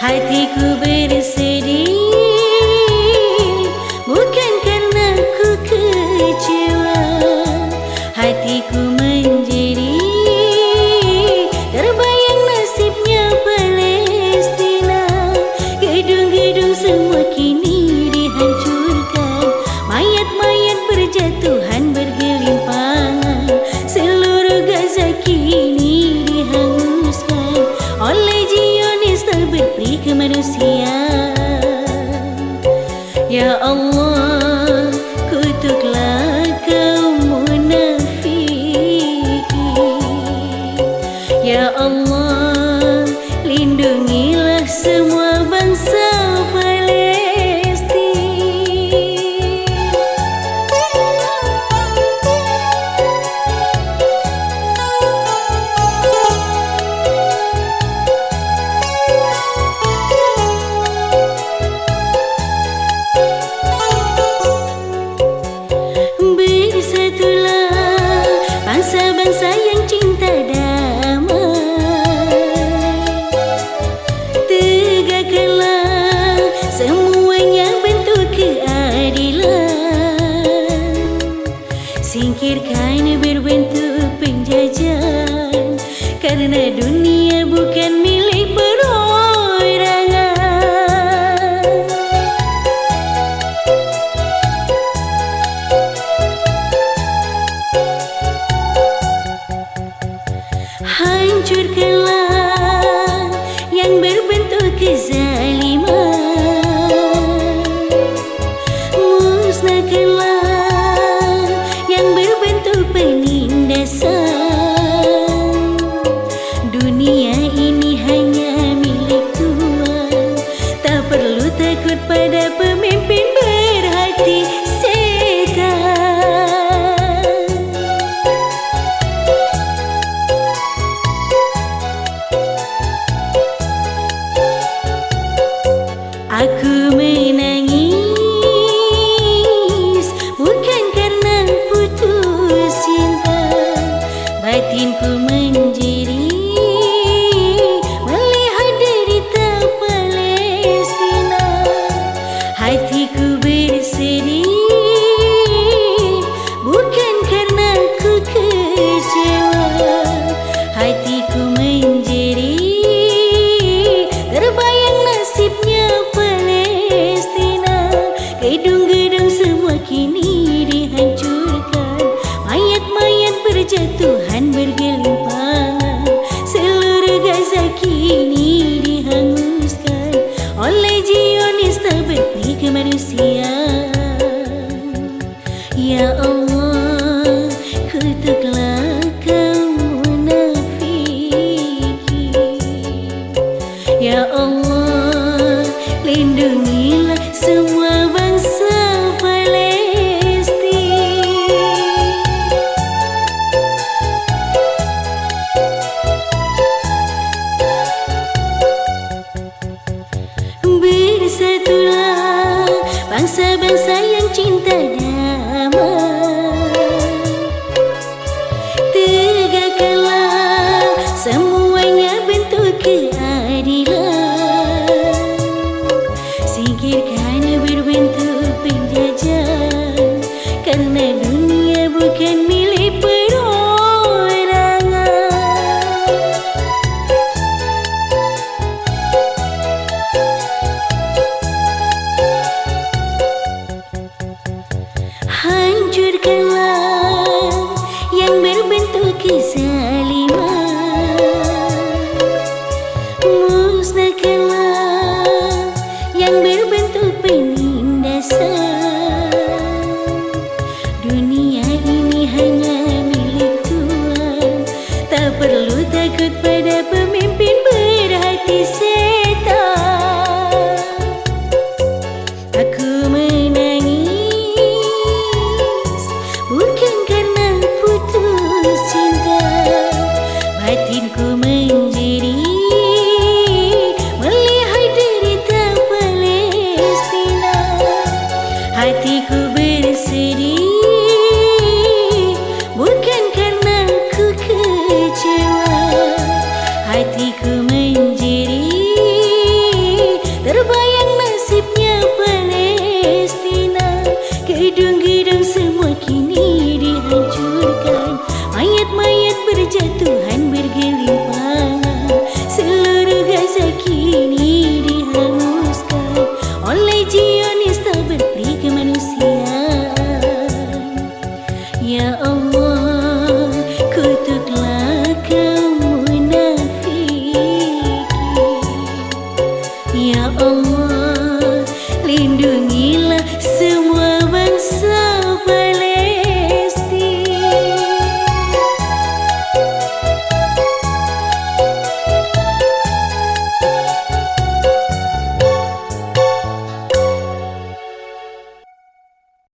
Hatiku bersedih, bukan karena ku kecewa. Hatiku menjerit, terbayang nasibnya Palestina. Gedung-gedung semua kini dihancurkan, mayat-mayat berjatuhan bergelimpangan. Seluruh Gaza kini dihanguskan oleh Zionis tak berperi kemanusiaan. Ya Allah, kutuklah kaum munafik. Ya Allah, lindungilah semua bangsa bangsa-bangsa yang cinta damai. Tegakkanlah semuanya bentuk keadilan. Singkirkan berbentuk penjajahan, karena dunia bukan milik perorangan. Hancurkanlah yang berbentuk kezaliman, musnahkanlah yang berbentuk penindasan. Dunia ini hanya milik Tuhan, tak perlu takut pada pemimpin berhati setan. Aku menangis bukan karena putus cinta. Batinku menjerit melihat derita Palestina. Hatiku bersedih bukan karena ku kecewa. Hatiku menjerit, terbayang nasibnya Palestina. Gedung-gedung semua kini dihancurkan, mayat-mayat berjatuhan bergelimpangan. Seluruh Gaza kini dihanguskan oleh Zionis tak berperi kemanusiaan. Ya Allah, kutuklah kaum munafik. Ya Allah, lindungilah semua bangsa Palestin. Bersatulah bangsa-bangsa